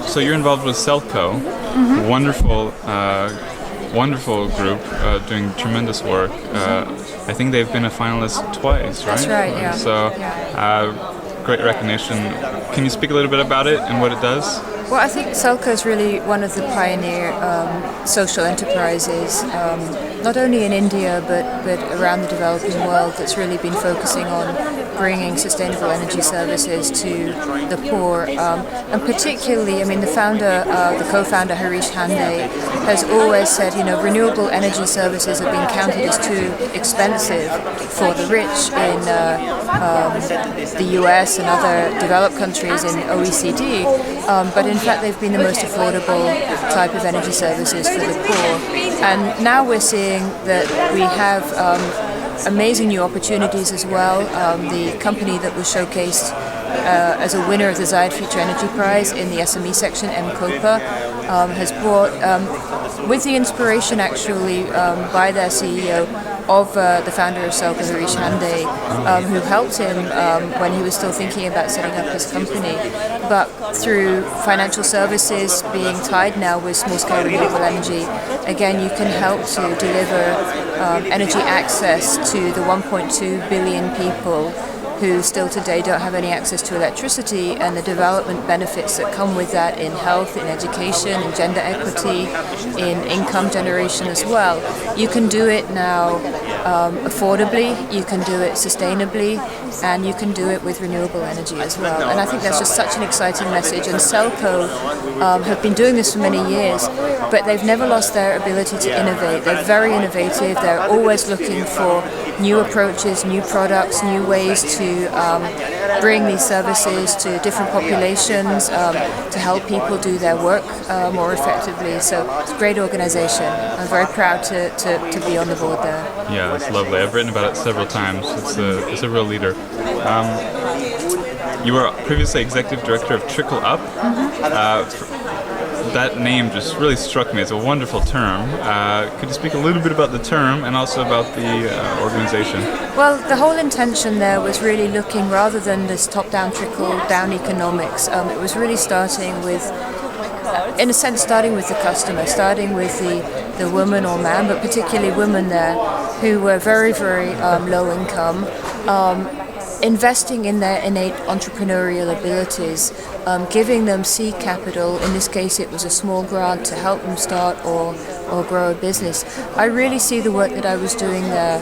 So you're involved with Selco, wonderful group doing tremendous work. I think they've been a finalist twice, right? That's right, yeah. So great recognition. Can you speak a little bit about it and what it does? Well, I think Selco is really one of the pioneer social enterprises, not only in India but around the developing world, that's really been focusing on bringing sustainable energy services to the poor. And particularly, I mean, the co-founder Harish Hande has always said, renewable energy services have been counted as too expensive for the rich in the US and other developed countries in OECD, but in fact they've been the most affordable type of energy services for the poor. And now we're seeing that we have amazing new opportunities as well. The company that was showcased as a winner of the Zayed Future Energy Prize in the SME section, M-Copa, has brought, with the inspiration actually by their CEO, of the founder of Selco, Harish Hande, who helped him when he was still thinking about setting up his company. But through financial services being tied now with small-scale renewable energy, again, you can help to deliver energy access to the 1.2 billion people who still today don't have any access to electricity, and the development benefits that come with that in health, in education, in gender equity, in income generation as well. You can do it now affordably, you can do it sustainably, and you can do it with renewable energy as well. And I think that's just such an exciting message. And Selco have been doing this for many years, but they've never lost their ability to innovate. They're very innovative. They're always looking for new approaches, new products, new ways to bring these services to different populations, to help people do their work more effectively. So it's a great organization. I'm very proud to be on the board there. Yeah, it's lovely. I've written about it several times. It's a real leader. You were previously executive director of Trickle Up. That name just really struck me. It's a wonderful term. Could you speak a little bit about the term and also about the organization? Well, the whole intention there was really looking, rather than this top-down, trickle-down economics, it was really starting with, in a sense, starting with the customer, starting with the woman or man, but particularly women there, who were very, very low income, investing in their innate entrepreneurial abilities, giving them seed capital. In this case, it was a small grant to help them start or grow a business. I really see the work that I was doing there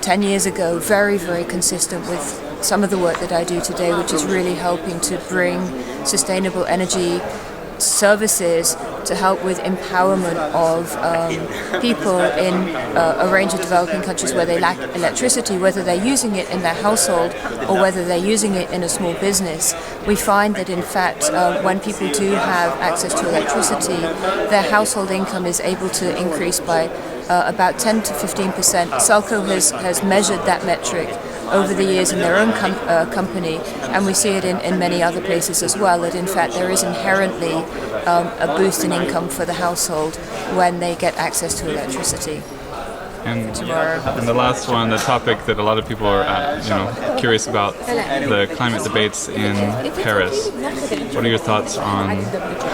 10 years ago very, very consistent with some of the work that I do today, which is really helping to bring sustainable energy services to help with empowerment of people in a range of developing countries where they lack electricity, whether they're using it in their household or whether they're using it in a small business. We find that in fact when people do have access to electricity, their household income is able to increase by about 10 to 15%. Selco has measured that metric over the years in their own company, and we see it in many other places as well, that in fact there is inherently a boost in income for the household when they get access to electricity. And the last one, the topic that a lot of people are curious about, the climate debates in Paris. What are your thoughts on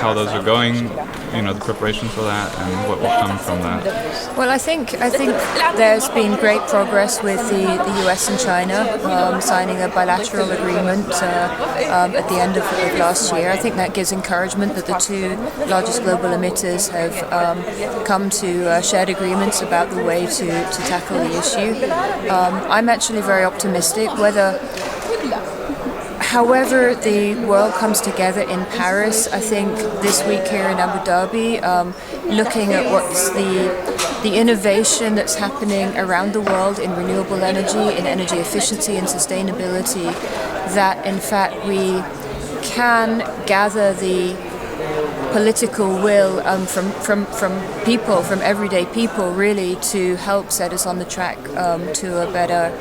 how those are going, the preparation for that, and what will come from that? Well, I think there's been great progress with the US and China signing a bilateral agreement at the end of last year. I think that gives encouragement that the two largest global emitters have come to shared agreements about the way to tackle the issue. I'm actually very optimistic. However the world comes together in Paris, I think this week here in Abu Dhabi, looking at what's the innovation that's happening around the world in renewable energy, in energy efficiency and sustainability, that in fact we can gather the political will from people, from everyday people, really, to help set us on the track to a better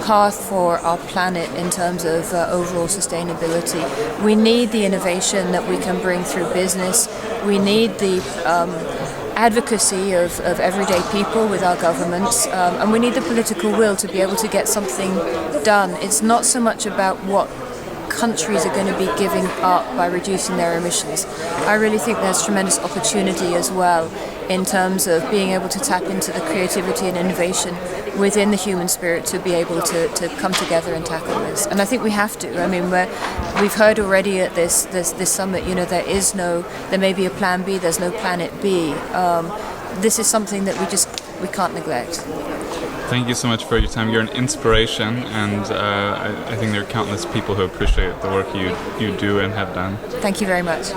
path for our planet in terms of overall sustainability. We need the innovation that we can bring through business. We need the advocacy of everyday people with our governments, and we need the political will to be able to get something done. It's not so much about what countries are going to be giving up by reducing their emissions. I really think there's tremendous opportunity as well in terms of being able to tap into the creativity and innovation within the human spirit to be able to come together and tackle this. And I think we have to. I mean, we've heard already at this summit, there may be a plan B, there's no planet B. This is something that we can't neglect. Thank you so much for your time. You're an inspiration, and I think there are countless people who appreciate the work you do and have done. Thank you very much.